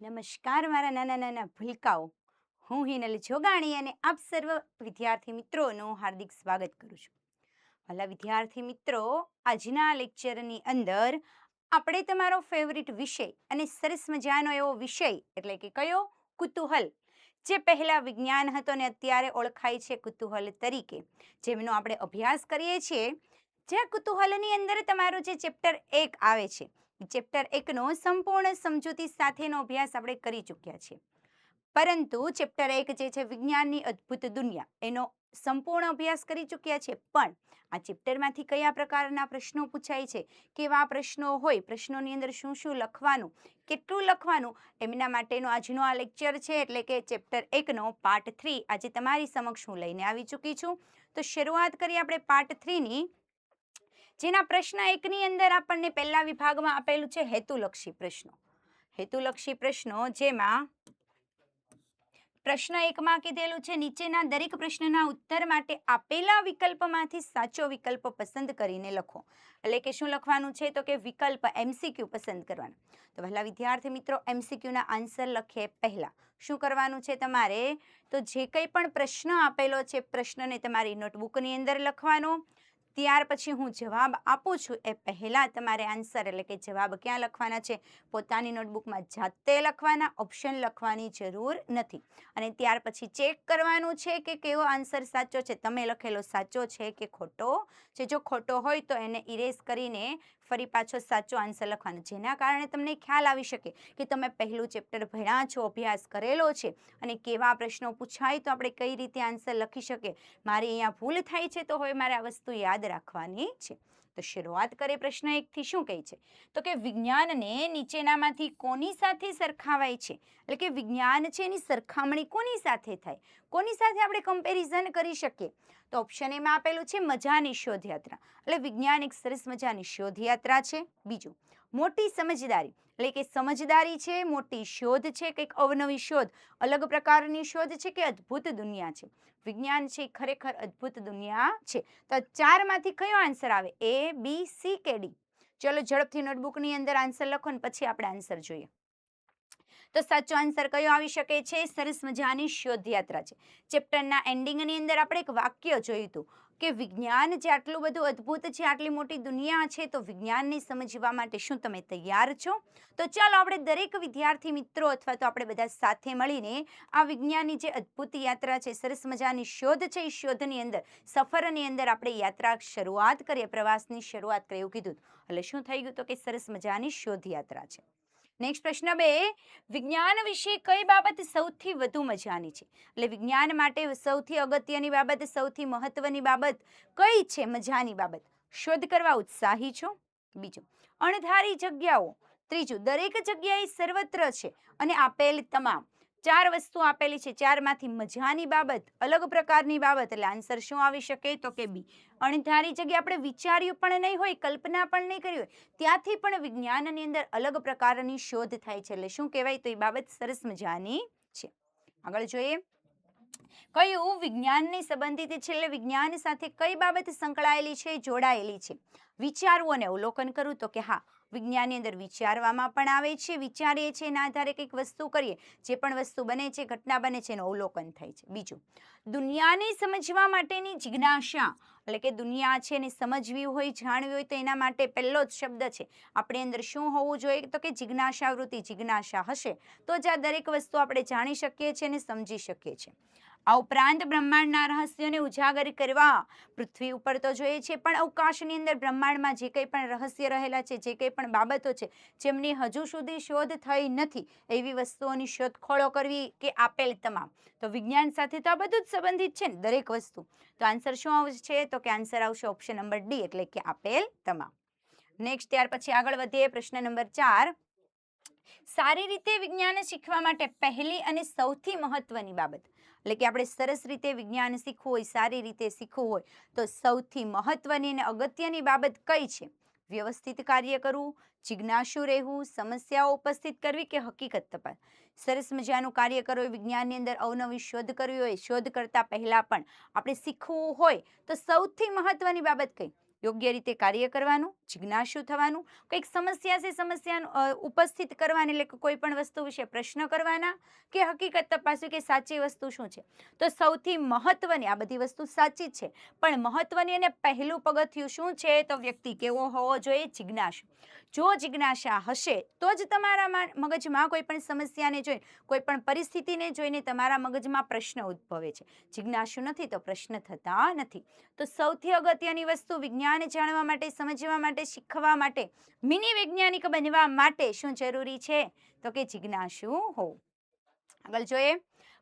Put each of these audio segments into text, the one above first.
નમસ્કાર મારા નાના નાના ભૂલકાઓ. હું હિનલ જોગાણી અને આપ સર્વ વિદ્યાર્થી મિત્રોનું હાર્દિક સ્વાગત કરું છું. ભલા વિદ્યાર્થી મિત્રો, આજના લેક્ચરની અંદર આપણે તમારો ફેવરિટ વિષય અને સરસ મજાનો એવો વિષય એટલે કે કયો? કુતૂહલ. જે પહેલા વિજ્ઞાન હતો ને અત્યારે ઓળખાય છે કુતૂહલ તરીકે, જેમનો આપણે અભ્યાસ કરીએ છીએ. જે કુતૂહલની અંદર તમારું જે ચેપ્ટર 1 આવે છે, ચેપ્ટર 1નો સંપૂર્ણ સમજૂતી સાથેનો અભ્યાસ આપણે કરી ચૂક્યા છીએ. પરંતુ ચેપ્ટર 1 જે છે વિજ્ઞાનની અદ્ભુત દુનિયા, એનો સંપૂર્ણ અભ્યાસ કરી ચૂક્યા છે. પણ આ ચેપ્ટરમાંથી કયા પ્રકારના પ્રશ્નો પૂછાય છે, કેવા પ્રશ્નો હોય, પ્રશ્નોની અંદર શું શું લખવાનું, કેટલું લખવાનું, એમના માટેનો આજનો આ લેક્ચર છે. એટલે કે ચેપ્ટર 1નો પાર્ટ 3 આજે તમારી સમક્ષ હું લઈને આવી ચૂકી છું. તો શરૂઆત કરીએ આપણે પાર્ટ 3ની, જેના પ્રશ્ન 1ની અંદર આપણને પહેલા વિભાગમાં આપેલું છે હેતુલક્ષી પ્રશ્નો. હેતુલક્ષી પ્રશ્નો, જેમાં પ્રશ્ન 1માં કીધેલું છે નીચેના દરેક પ્રશ્નના ઉત્તર માટે આપેલા વિકલ્પમાંથી સાચો વિકલ્પ પસંદ કરીને લખો. એટલે કે શું લખવાનું છે? તો કે વિકલ્પ MCQ પસંદ કરવાનો. તો પહેલા વિદ્યાર્થી મિત્રો, MCQના આન્સર લખીએ પહેલા શું કરવાનું છે તમારે? તો જે કંઈ પણ પ્રશ્ન આપેલો છે, પ્રશ્નને તમારી નોટબુકની અંદર લખવાનો. ત્યાર પછી હું જવાબ આપું છું એ પહેલાં તમારે આન્સર એટલે કે જવાબ ક્યાં લખવાના છે? પોતાની નોટબુકમાં જાતે લખવાના, ઓપ્શન લખવાની જરૂર નથી. અને ત્યાર પછી ચેક કરવાનું છે કે કેવો આન્સર સાચો છે, તમે લખેલો સાચો છે કે ખોટો છે. જો ખોટો હોય તો એને ઇરેઝ કરીને ફરી પાછો સાચો આન્સર લખવાનો, જેના કારણે તમને ખ્યાલ આવી શકે કે તમે પહેલું ચેપ્ટર ભણ્યા છો, અભ્યાસ કરેલો છે અને કેવા પ્રશ્નો પૂછાય તો આપણે કઈ રીતે આન્સર લખી શકીએ. મારી અહીંયા ભૂલ થાય છે તો હવે મારે આ વસ્તુ યાદ રાખવાની છે. તો શરૂઆત કરીએ પ્રશ્ન 1થી. શું કહે છે? તો કે વિજ્ઞાનને નીચેનામાંથી કોની સાથે સરખાવાય છે? એટલે કે વિજ્ઞાન છે એની સરખામણી કોની સાથે થાય, કોની સાથે આપણે કમ્પેરિઝન કરી શકીએ? તો ઓપ્શન એમાં આપેલું છે મજાની શોધયાત્રા. એટલે વિજ્ઞાન એક સરસ મજાની શોધયાત્રા છે. બીજું, મોટી સમજદારી. એટલે કે સમજદારી છે, મોટી શોધ છે, કંઈક અવનવી શોધ, અલગ પ્રકારની શોધ છે કે અદ્ભુત દુનિયા છે. વિજ્ઞાન છે ખરેખર અદ્ભુત દુનિયા છે. તો 4માંથી કયો આન્સર આવે? A, B, C કે D? ચલો ઝડપથી નોટબુકની અંદર આન્સર લખો ને પછી આપણે આન્સર જોઈએ. તો સાચો આન્સર કયો આવી શકે છે? સરસ મજાની શોધયાત્રા છે. ચેપ્ટરના એન્ડિંગની અંદર આપણે એક વાક્ય જોયું હતું કે વિજ્ઞાન જે આટલું બધું અદ્ભુત છે, આટલી મોટી દુનિયા છે, તો વિજ્ઞાનને સમજવા માટે શું તમે તૈયાર છો? તો ચાલો આપણે દરેક વિદ્યાર્થી મિત્રો અથવા તો આપણે બધા સાથે મળીને આ વિજ્ઞાનની જે અદ્ભુત યાત્રા છે, સરસ મજાની શોધ છે, એ શોધની અંદર, સફરની અંદર આપણે યાત્રા શરૂઆત કરીએ, પ્રવાસની શરૂઆત કરીએ એવું કીધું. એટલે શું થઈ ગયું? તો કે સરસ મજાની શોધયાત્રા છે. નેક્સ્ટ પ્રશ્ન 2, વિજ્ઞાન વિશે કઈ બાબત સૌથી વધુ મજાની છે? એટલે વિજ્ઞાન માટે સૌથી અગત્યની બાબત, સૌથી મહત્વની બાબત કઈ છે? મજાની બાબત. શોધ કરવા ઉત્સાહી છો? બીજું, અણધારી જગ્યાઓ. ત્રીજું, દરેક જગ્યાએ સર્વત્ર છે અને આપેલ તમામ. 4 વસ્તુ આપેલી છે, 4માંથી મજાની બાબત, અલગ પ્રકારની બાબત, એટલે આન્સર શું આવી શકે? તો કે B. અણધારી જગ્યા, આપણે વિચાર્યું પણ નહીં હોય, કલ્પના પણ નહીં કરી હોય, ત્યાંથી પણ વિજ્ઞાનની અંદર અલગ પ્રકારની શોધ થાય છે. એટલે શું કહેવાય? તો એ બાબત સરસ મજાની છે. આગળ જોઈએ, કયું વિજ્ઞાનને સંબંધિત છે? એટલે વિજ્ઞાન સાથે કઈ બાબત સંકળાયેલી છે, જોડાયેલી છે? વિચારવું અને અવલોકન કરવું. તો કે હા, વિજ્ઞાનની અંદર વિચારવામાં પણ આવે છે, વિચારીએ છીએ એના આધારે કંઈક વસ્તુ કરીએ, જે પણ વસ્તુ બને છે, ઘટના બને છે, એનું અવલોકન થાય છે. બીજું, દુનિયાને સમજવા માટેની જિજ્ઞાસા. એટલે કે દુનિયા છે એને સમજવી હોય, જાણવી હોય, તો એના માટે પહેલો જ શબ્દ છે આપણી અંદર શું હોવું જોઈએ? તો કે જિજ્ઞાસા વૃત્તિ. જિજ્ઞાસા હશે તો જ આ દરેક વસ્તુ આપણે જાણી શકીએ છીએ અને સમજી શકીએ છીએ. આ ઉપરાંત બ્રહ્માંડના રહસ્યોને ઉજાગર કરવા, પૃથ્વી ઉપર તો જોઈએ છે પણ અવકાશની અંદર બ્રહ્માંડમાં જે કંઈ પણ રહસ્ય રહેલા છે, જે કંઈ પણ બાબતો છે જેમની હજુ સુધી શોધ થઈ નથી, એવી વસ્તુઓની શોધખોળો કરવી કે આપેલ તમામ. તો વિજ્ઞાન સાથે તો આ બધું જ સંબંધિત છે ને, દરેક વસ્તુ. તો આન્સર શું આવશે? તો કે આન્સર આવશે ઓપ્શન નંબર D, એટલે કે આપેલ તમામ. નેક્સ્ટ, ત્યાર પછી આગળ વધીએ. પ્રશ્ન નંબર 4, સારી રીતે વિજ્ઞાન શીખવા માટે પહેલી અને સૌથી મહત્વની બાબત. એટલે કે આપણે સરસ રીતે વિજ્ઞાન શીખવું હોય, સારી રીતે શીખવું હોય, તો સૌથી મહત્વની અને અગત્યની બાબત કઈ છે? વ્યવસ્થિત કાર્ય કરવું, જિજ્ઞાસુ રહેવું, સમસ્યાઓ ઉપસ્થિત કરવી કે હકીકત તપાસ. સરસ મજાનું કાર્ય કરવું હોય, વિજ્ઞાનની અંદર અવનવી શોધ કરવી હોય, શોધ કરતા પહેલા પણ આપણે શીખવું હોય, તો સૌથી મહત્વની બાબત કઈ? યોગ્ય રીતે કાર્ય કરવાનું, જિજ્ઞાસુ થવાનું, કંઈક સમસ્યા છે સમસ્યાનું ઉપસ્થિત કરવાની, એટલે કે કોઈ પણ વસ્તુ વિશે પ્રશ્ન કરવાના કે હકીકત તપાસવી કે સાચી વસ્તુ શું છે. તો સૌથી મહત્વની, આ બધી વસ્તુ સાચી જ છે, પણ મહત્વની અને પહેલું પગથિયું શું છે, તો વ્યક્તિ કેવો હોવો જોઈએ, જિજ્ઞાસુ. જો જિજ્ઞાસા હશે તો જ તમારા મગજમાં કોઈ પણ સમસ્યાને જોઈ, કોઈ પણ પરિસ્થિતિને જોઈને તમારા મગજમાં પ્રશ્ન ઉદ્ભવે છે. જિજ્ઞાસુ નથી તો પ્રશ્ન થતા નથી. તો સૌથી અગત્યની વસ્તુ વિજ્ઞાન જાણવા માટે, સમજવા માટે, શીખવા માટે, મિની વૈજ્ઞાનિક બનવા માટે શું જરૂરી છે, તો કે જિજ્ઞાસુ હોવું. આગળ જોઈએ,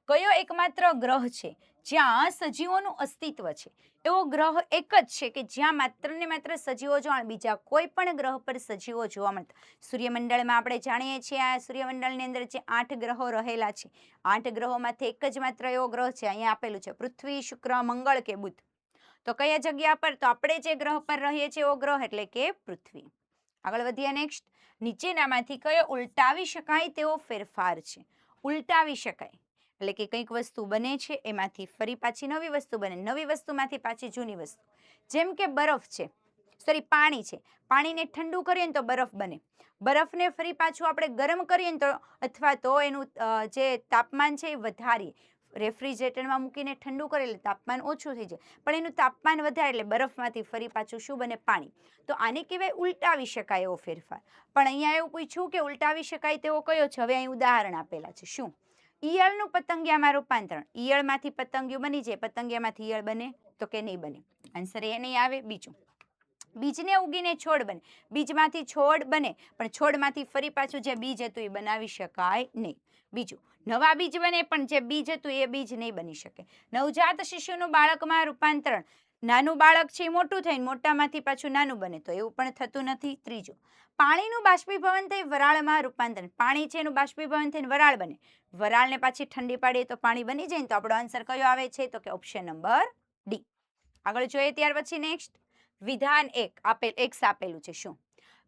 કયો એકમાત્ર ગ્રહ છે જ્યાં સજીવોનું અસ્તિત્વ છે? એવો ગ્રહ એક જ છે કે જ્યાં માત્ર ને માત્ર સજીવો જોવા, બીજા કોઈ પણ ગ્રહ પર સજીવો જોવા મળતા. સૂર્યમંડળમાં આપણે જાણીએ છીએ, આ સૂર્યમંડળની અંદર જે 8 ગ્રહો રહેલા છે, 8 ગ્રહોમાંથી એક જ માત્ર એવો ગ્રહ છે, અહીંયા આપેલું છે, પૃથ્વી, શુક્ર, મંગળ કે બુધ. તો કયા જગ્યા પર? તો આપણે જે ગ્રહ પર રહીએ છીએ એવો ગ્રહ એટલે કે પૃથ્વી. આગળ વધીએ. નેક્સ્ટ, નીચેનામાંથી કયો ઉલટાવી શકાય તેવો ફેરફાર છે? ઉલટાવી શકાય એટલે કે કંઈક વસ્તુ બને છે, એમાંથી ફરી પાછી નવી વસ્તુ બને, નવી વસ્તુમાંથી પાછી જૂની વસ્તુ. જેમ કે બરફ છે, પાણી છે, પાણીને ઠંડુ કરીએ ને તો બરફ બને, બરફને ફરી પાછું આપણે ગરમ કરીએ ને તો, અથવા તો એનું જે તાપમાન છે એ વધારીએ, રેફ્રિજરેટરમાં મૂકીને ઠંડુ કરે એટલે તાપમાન ઓછું થઈ જાય, પણ એનું તાપમાન વધારે એટલે બરફમાંથી ફરી પાછું શું બને? પાણી. તો આને કહેવાય ઉલટાવી શકાય એવો ફેરફાર. પણ અહીંયા એવું પૂછ્યું કે ઉલટાવી શકાય તેવો કયો છે? હવે અહીં ઉદાહરણ આપેલા છે. શું? ઈયળનું પતંગિયામાં રૂપાંતરણ. ઈયળમાંથી પતંગિયું બની જાય, પતંગિયામાંથી ઈયળ બને તો કે નહીં બને? આન્સર એ નહીં આવે. બીજું, બીજને ઉગીને છોડ બને, બીજમાંથી છોડ બને, પણ છોડમાંથી ફરી પાછું જે બીજ હતું એ બનાવી શકાય નહીં. બીજું, નવા બીજ બને પણ જે બીજ હતું એ બીજ નહીં બની શકે. નવજાત શિશુનું બાળકમાં રૂપાંતરણ, નાનું બાળક છે એ મોટું થઈને મોટામાંથી પાછું નાનું બને, તો એવું પણ થતું નથી. ત્રીજું, પાણીનું બાષ્પીભવન થઈ વરાળમાં રૂપાંતરણ. પાણી છે એનું બાષ્પીભવન થઈને વરાળ બને, વરાળને પાછી ઠંડી પાડીએ તો પાણી બની જાય ને, તો આપણો આન્સર કયો આવે છે? તો કે ઓપ્શન નંબર ડી. આગળ જોઈએ ત્યાર પછી નેક્સ્ટ, વિધાન એક્સ આપેલું છે. શું?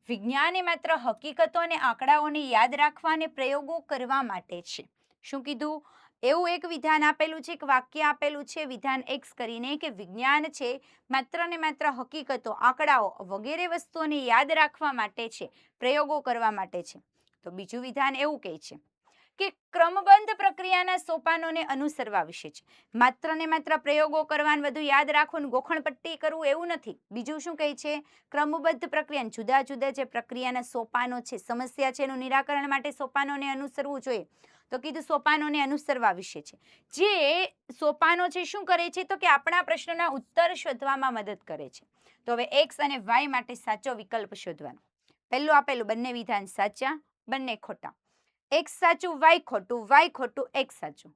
વિજ્ઞાન એ માત્ર હકીકતો અને આંકડાઓને યાદ રાખવા અને પ્રયોગો કરવા માટે છે. શું કીધું? એવું એક વિધાન આપેલું છે, એક વાક્ય આપેલું છે વિધાન એક્સ કરીને, કે વિજ્ઞાન છે માત્ર ને માત્ર હકીકતો, આંકડાઓ વગેરે વસ્તુઓને યાદ રાખવા માટે છે, પ્રયોગો કરવા માટે છે. તો બીજું વિધાન એવું કહે છે કે ક્રમબદ્ધ પ્રક્રિયાના સોપાનોને અનુસરવા વિશે છે. માત્ર ને માત્ર પ્રયોગો કરવાનું, બધું યાદ રાખવું, ગોખણપટ્ટી કરવું એવું નથી. બીજું શું કહે છે? ક્રમબદ્ધ પ્રક્રિયા, જુદા જુદા જે પ્રક્રિયાના સોપાનો છે, સમસ્યા છે એનું નિરાકરણ માટે સોપાનોને અનુસરવું જોઈએ. તો કીધું સોપાનોને અનુસરવા વિશે છે. જે સોપાનો છે શું કરે છે? તો કે આપણા પ્રશ્નોના ઉત્તર શોધવામાં મદદ કરે છે. તો હવે એક્સ અને વાય માટે સાચો વિકલ્પ શોધવાનો. પહેલું આપેલું, બંને વિધાન સાચા, બંને ખોટા. એક્સ સાચું, વાય ખોટું, વાય ખોટું, એક્સ સાચું,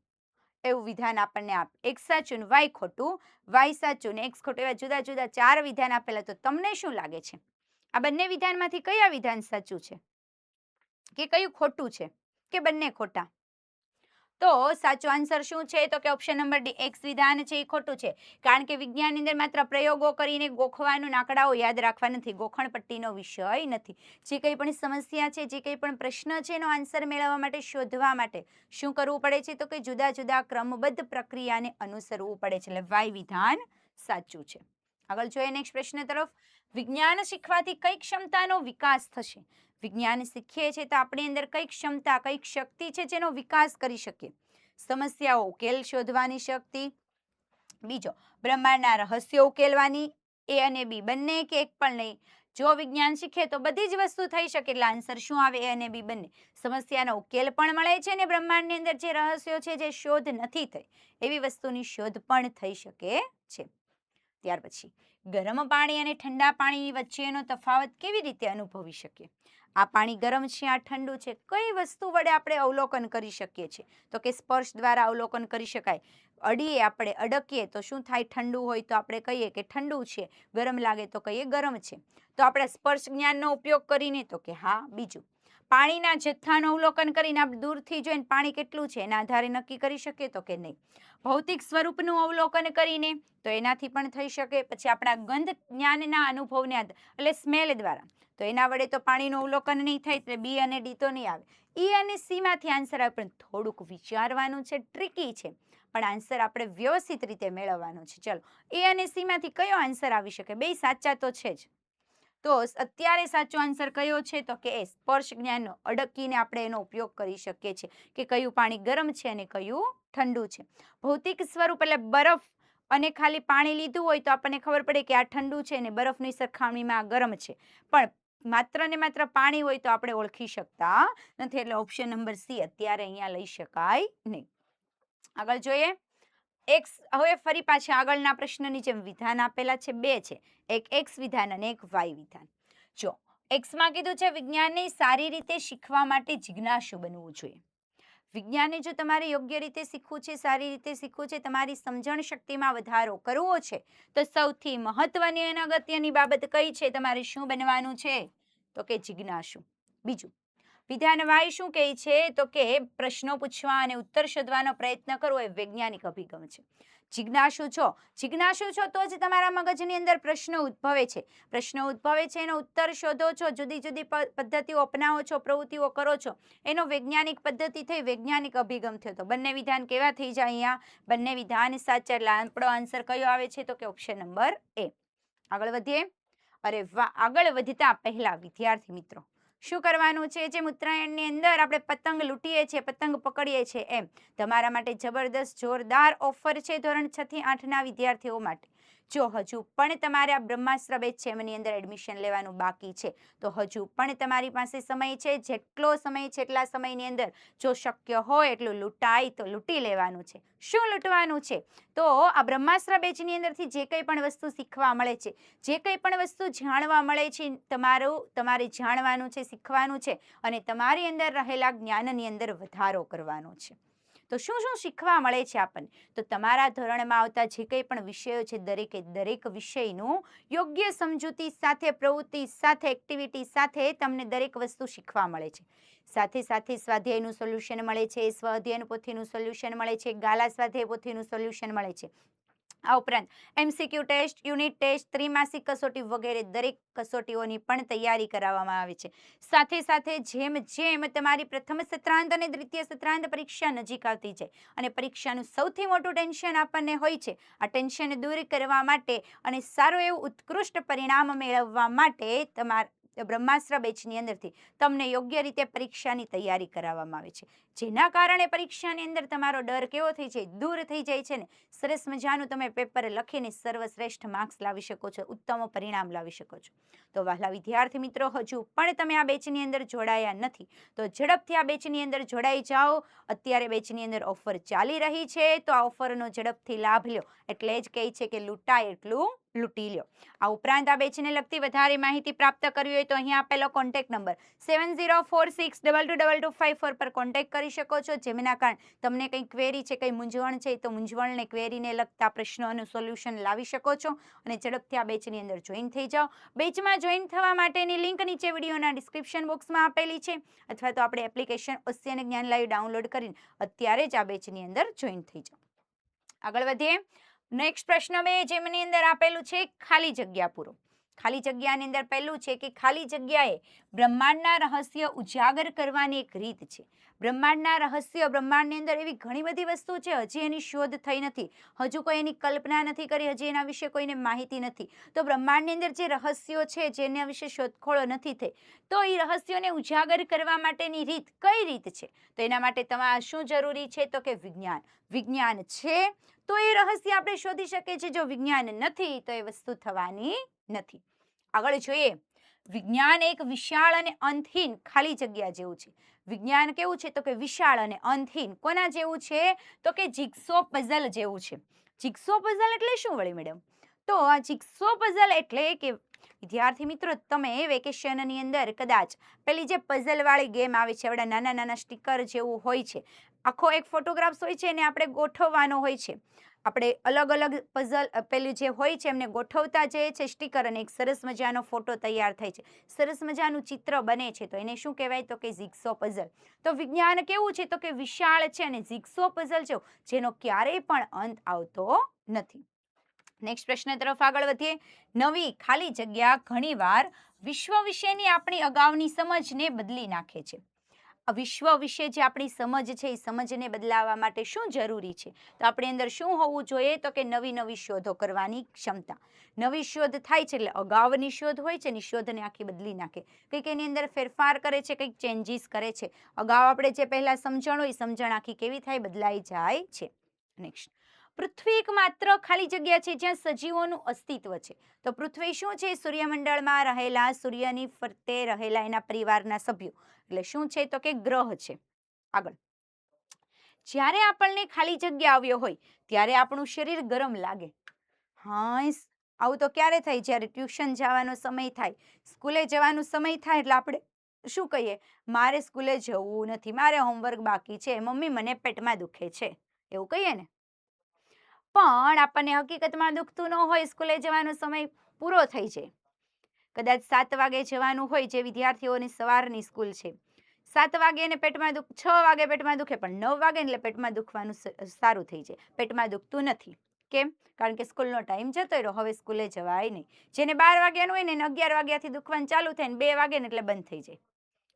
એવું વિધાન આપણને આપે. એક્સ સાચું ને વાય ખોટું, વાય સાચું ને એક્સ ખોટું, એવા જુદા જુદા 4 વિધાન આપેલા. તો તમને શું લાગે છે, આ બંને વિધાનમાંથી કયા વિધાન સાચું છે, કે કયું ખોટું છે, કે બંને ખોટા? તો સાચો આન્સર શું છે? તો કે ઓપ્શન નંબર ડી, એક્સ વિધાન છે એ ખોટું છે. કારણ કે વિજ્ઞાનની અંદર માત્ર પ્રયોગો કરીને ગોખવાનું, આંકડાઓ યાદ રાખવા નથી, ગોખણપટ્ટીનો વિષય નથી. જે કંઈ પણ સમસ્યા છે, જે કંઈ પણ પ્રશ્ન છે એનો આન્સર મેળવવા માટે, શોધવા માટે શું કરવું પડે છે? તો કે જુદા જુદા ક્રમબદ્ધ પ્રક્રિયાને અનુસરવું પડે છે. એટલે વાય વિધાન સાચું છે. આગળ જોઈએ નેક્સ્ટ પ્રશ્ન તરફ. વિજ્ઞાન શીખવાથી કઈ ક્ષમતાનો વિકાસ થશે? વિજ્ઞાન શીખીએ છીએ તો આપણી અંદર કઈ ક્ષમતા, કઈ શક્તિ છે જેનો વિકાસ કરી શકીએ? સમસ્યાઓ ઉકેલ શોધવાની શક્તિ. બીજો, બ્રહ્માંડના રહસ્યો ઉકેલવાની. એ અને બી બંને કે એક પણ નહીં? જો વિજ્ઞાન શીખે તો બધી જ વસ્તુ થઈ શકે. એટલે આન્સર શું આવે? એ અને બી બંને. સમસ્યાનો ઉકેલ પણ મળે છે અને બ્રહ્માંડની અંદર જે રહસ્યો છે, જે શોધ નથી થઈ એવી વસ્તુની શોધ પણ થઈ શકે છે. ત્યાર પછી, ગરમ પાણી અને ઠંડા પાણી વચ્ચેનો તફાવત કેવી રીતે અનુભવી શકીએ? આ પાણી ગરમ છે, આ ઠંડુ છે, કઈ વસ્તુ વડે આપણે અવલોકન કરી શકીએ છીએ? તો કે સ્પર્શ દ્વારા અવલોકન કરી શકાય. આપણે અડકીએ તો શું થાય? ઠંડુ હોય તો આપણે કહીએ કે ઠંડુ છે, ગરમ લાગે તો કહીએ ગરમ છે. તો આપણે સ્પર્શ જ્ઞાનનો ઉપયોગ કરીને, તો કે હા. બીજું, પાણીના જથ્થાનું અવલોકન કરીને આપણે દૂરથી જોઈને પાણી કેટલું છે એના આધારે નક્કી કરી શકીએ તો કે નહીં. ભૌતિક સ્વરૂપનું અવલોકન કરીને તો એનાથી પણ થઈ શકે. પછી આપણા ગંધ જ્ઞાનના અનુભવને એટલે સ્મેલ દ્વારા તો એના વડે તો પાણીનું અવલોકન નહીં થાય, એટલે બી અને ડી તો નહીં આવે. ઈ અને સી માંથી આન્સર આવે, પણ થોડુંક વિચારવાનું છે, ટ્રિકી છે, પણ આન્સર આપણે વ્યવસ્થિત રીતે મેળવવાનો છે. ચલો, એ અને સી માંથી કયો આન્સર આવી શકે? બે સાચા તો છે જ. તો અત્યારે સાચો આન્સર કયો છે તો કે એ સ્પર્શ જ્ઞાનનો અડકીને આપણે એનો ઉપયોગ કરી શકીએ છીએ કે કયું પાણી ગરમ છે અને કયું ઠંડુ છે. ભૌતિક સ્વરૂપ એટલે બરફ અને ખાલી પાણી લીધું હોય તો આપણને ખબર પડે કે આ ઠંડુ છે અને બરફની સરખામણીમાં આ ગરમ છે, પણ માત્ર ને માત્ર પાણી હોય તો આપણે ઓળખી શકતા નથી. એટલે ઓપ્શન નંબર સી અત્યારે અહીંયા લઈ શકાય નહીં. આગળ જોઈએ. હવે ફરી પાછા આગળના પ્રશ્નની જેમ વિધાન આપેલા છે, બે છે, એક એક્સ વિધાન અને એક વાય વિધાન. જો એક્સમાં કીધું છે વિજ્ઞાનને સારી રીતે શીખવા માટે જિજ્ઞાસુ બનવું જોઈએ. વિજ્ઞાનને જો તમારે યોગ્ય રીતે શીખવું છે, સારી રીતે શીખવું છે, તમારી સમજણ શક્તિમાં વધારો કરવો છે, તો સૌથી મહત્વની અને અગત્યની બાબત કઈ છે? તમારે શું બનવાનું છે તો કે જિજ્ઞાસુ. બીજું વિધાન વાય શું કહે છે તો કે પ્રશ્નો પૂછવા અને ઉત્તર શોધવાનો પ્રયત્ન કરવો એ વૈજ્ઞાનિક અભિગમ છે. જિજ્ઞાસુ છો તો જ તમારા મગજની અંદર પ્રશ્નો ઉદ્ભવે છે. પ્રશ્નો ઉદ્ભવે છે, એનો ઉત્તર શોધો છો, જુદી જુદી પદ્ધતિઓ અપનાવો છો, પ્રવૃત્તિઓ કરો છો, એનો વૈજ્ઞાનિક પદ્ધતિ થઈ, વૈજ્ઞાનિક અભિગમ થયો. તો બંને વિધાન કેવા થઈ જાય? અહીંયા બંને વિધાન સાચા. એટલે આપણો આન્સર કયો આવે છે તો કે ઓપ્શન નંબર એ. આગળ વધીએ. અરે વાહ! આગળ વધતા પહેલા વિદ્યાર્થી મિત્રો શું કરવાનું છે? જેમ ઉત્તરાયણની અંદર આપણે પતંગ લૂંટીએ છીએ, પતંગ પકડીએ છીએ, એમ તમારા માટે જબરદસ્ત જોરદાર ઓફર છે ધોરણ 6 થી 8ના વિદ્યાર્થીઓ માટે. જો હજુ પણ તમારે આ બ્રહ્માસ્ત્ર બેચ છે એમની અંદર એડમિશન લેવાનું બાકી છે તો હજુ પણ તમારી પાસે સમય છે. જેટલો સમય છે એટલા સમયની અંદર જો શક્ય હોય એટલું લૂંટાય તો લૂંટી લેવાનું છે. શું લૂંટવાનું છે? તો આ બ્રહ્માસ્ત્ર બેચની અંદરથી જે કંઈ પણ વસ્તુ શીખવા મળે છે, જે કંઈ પણ વસ્તુ જાણવા મળે છે, તમારે જાણવાનું છે, શીખવાનું છે અને તમારી અંદર રહેલા જ્ઞાનની અંદર વધારો કરવાનો છે. તો શું શું શીખવા મળે છે આપણને? તો તમારા ધોરણમાં આવતા જે કંઈ પણ વિષયો છે દરેકે દરેક વિષયનું યોગ્ય સમજૂતી સાથે, પ્રવૃત્તિ સાથે, એક્ટિવિટી સાથે તમને દરેક વસ્તુ શીખવા મળે છે. સાથે સાથે સ્વાધ્યાયનું સોલ્યુશન મળે છે, સ્વાધ્યાયન પોથીનું સોલ્યુશન મળે છે, ગાલા સ્વાધ્યાય પોથીનું સોલ્યુશન મળે છે. આ ઉપરાંત MCQ ટેસ્ટ, યુનિટ ટેસ્ટ, ત્રિમાસિક કસોટી વગેરે દરેક કસોટીઓની પણ તૈયારી કરાવવામાં આવે છે. સાથે સાથે જેમ જેમ તમારી પ્રથમ સત્રાંત અને દ્વિતીય સત્રાંત પરીક્ષા નજીક આવતી જાય અને પરીક્ષાનું સૌથી મોટું ટેન્શન આપણને હોય છે, આ ટેન્શન દૂર કરવા માટે અને સારું એવું ઉત્કૃષ્ટ પરિણામ મેળવવા માટે તમારા બ્રહ્માસ્ત્ર બેચની અંદરથી તમને યોગ્ય રીતે પરીક્ષાની તૈયારી કરાવવામાં આવે છે. જેના કારણે પરીક્ષાની અંદર તમારો ડર કેવો થઈ જાય? દૂર થઈ જાય છે ને. સરસ મજાનું તમે પેપર લખીને સર્વશ્રેષ્ઠ માર્ક્સ લાવી શકો છો, ઉત્તમ પરિણામ લાવી શકો છો. તો વહાલા વિદ્યાર્થી મિત્રો, હજુ પણ તમે આ બેચની અંદર જોડાયા નથી તો ઝડપથી આ બેચની અંદર જોડાઈ જાઓ. અત્યારે બેચની અંદર ઓફર ચાલી રહી છે તો આ ઓફરનો ઝડપથી લાભ લ્યો. એટલે જ કહે છે કે લૂંટાય એટલું લૂંટી લ્યો. આ ઉપરાંત આ બેચને લગતી વધારે માહિતી પ્રાપ્ત કરવી હોય તો અહીંયા આપેલો કોન્ટેક્ટ નંબર 7046222254 પર કોન્ટેક્ટ કરી શકો છો. જેમના કારણે તમને કંઈ ક્વેરી છે, કંઈ મૂંઝવણ છે તો મૂંઝવણને, ક્વેરીને લગતા પ્રશ્નોનું સોલ્યુશન લાવી શકો છો અને ઝડપથી આ બેચની અંદર જોઈન થઈ જાઓ. બેચમાં જોઈન થવા માટેની લિંક નીચે વિડીયોના ડિસ્ક્રિપ્શન બોક્સમાં આપેલી છે અથવા તો આપણે એપ્લિકેશન ઓશિયન જ્ઞાન લાઈવ ડાઉનલોડ કરીને અત્યારે જ આ બેચની અંદર જોઈન થઈ જાઓ. આગળ વધીએ. નેક્સ્ટ પ્રશ્ન 2 જેમની અંદર આપેલું છે ખાલી જગ્યા પૂરો. ખાલી જગ્યાની અંદર પહેલું છે કે ખાલી જગ્યાએ બ્રહ્માંડના રહસ્ય ઉજાગર કરવાની એક રીત છે. બ્રહ્માંડના રહસ્ય, બ્રહ્માંડની અંદર એવી ઘણી બધી વસ્તુ છે હજી એની શોધ થઈ નથી, હજુ કોઈ એની કલ્પના નથી કરી, હજી એના વિશે કોઈને માહિતી નથી. તો બ્રહ્માંડની અંદર જે રહસ્યો છે જેના વિશે શોધખોળો નથી થઈ, તો એ રહસ્યોને ઉજાગર કરવા માટેની રીત કઈ રીત છે? તો એના માટે તમારે શું જરૂરી છે તો કે વિજ્ઞાન. વિજ્ઞાન છે તો એ રહસ્ય આપણે શોધી શકીએ છીએ. જો વિજ્ઞાન નથી તો એ વસ્તુ થવાની નથી. આગળ જોઈએ. વિજ્ઞાન એક વિશાળ અને અંતહીન ખાલી જગ્યા જેવું છે. વિજ્ઞાન કેવું છે તો કે વિશાળ અને અંતહીન. કોના જેવું છે તો કે જિગ્સો પઝલ જેવું છે. જિગ્સો પઝલ એટલે શું વળી મેડમ? તો આ જિગ્સો પઝલ એટલે કે વિદ્યાર્થી મિત્રો, તમે વેકેશનની અંદર કદાચ પેલી જે પઝલ વાળી ગેમ આવે છે, આવડા નાના નાના સ્ટીકર જેવું હોય છે, આખો એક ફોટોગ્રાફ્સ હોય છે અને આપણે ગોઠવવાનો હોય છે. આપણે અલગ અલગ પઝલ પેલું જે હોય છે એમને ગોઠવતા જઈએ છે સ્ટીકર, અને એક સરસ મજાનો ફોટો તૈયાર થાય છે, સરસ મજાનું ચિત્ર બને છે, તો એને શું કહેવાય? તો કે જિગ્સો પઝલ. તો વિજ્ઞાન કેવું છે? તો કે વિશાળ છે અને જિગ્સો પઝલ છે જેનો ક્યારેય પણ અંત આવતો નથી. નેક્સ્ટ પ્રશ્ન તરફ આગળ વધીએ. નવી ખાલી જગ્યા ઘણીવાર વિશ્વ વિશેની આપણી અગાઉની સમજને બદલી નાખે છે. વિશ્વ વિશે જે આપણી સમજ છે એ સમજને બદલાવવા માટે શું જરૂરી છે? તો આપણી અંદર શું હોવું જોઈએ? તો કે નવી નવી શોધો કરવાની ક્ષમતા. નવી શોધ થાય છે એટલે અગાઉની શોધ હોય છે ને શોધને આખી બદલી નાખે, કંઈક એની અંદર ફેરફાર કરે છે, કંઈક ચેન્જીસ કરે છે. અગાઉ આપણે જે પહેલા સમજણ હોય સમજણ આખી કેવી થાય? બદલાઈ જાય છે. નેક્સ્ટ, પૃથ્વી એક માત્ર ખાલી જગ્યા છે જ્યાં સજીવોનું અસ્તિત્વ છે. તો પૃથ્વી શું છે? સૂર્યમંડળમાં રહેલા, સૂર્યની ફરતે રહેલા એના પરિવારના સભ્યો, એટલે શું છે? તો કે ગ્રહ છે. આગળ, જ્યારે આપણને ખાલી જગ્યા આવ્યો હોય ત્યારે આપણું શરીર ગરમ લાગે. હા, આવું તો ક્યારે થાય? જ્યારે ટ્યુશન જવાનો સમય થાય, સ્કૂલે જવાનો સમય થાય એટલે આપણે શું કહીએ? મારે સ્કૂલે જવું નથી, મારે હોમવર્ક બાકી છે, મમ્મી મને પેટમાં દુખે છે, એવું કહીએ ને. પણ આપણને હકીકતમાં દુખતું ન હોય, સ્કૂલે જવાનો સમય પૂરો થઈ જાય. કદાચ 7 વાગે જવાનું હોય, જે વિદ્યાર્થીઓની સવારની સ્કૂલ છે, 7 વાગે એને પેટમાં 6 વાગે પેટમાં દુખે, પણ 9 વાગે એટલે પેટમાં દુખવાનું સારું થઈ જાય, પેટમાં દુખતું નથી. કેમ? કારણ કે સ્કૂલનો ટાઈમ જતો રહ્યો, હવે સ્કૂલે જવાય નહીં. જેને 12 વાગ્યાનું હોય ને એને 11 વાગ્યાથી દુખવાનું ચાલુ થાય ને 2 વાગે ને એટલે બંધ થઈ જાય.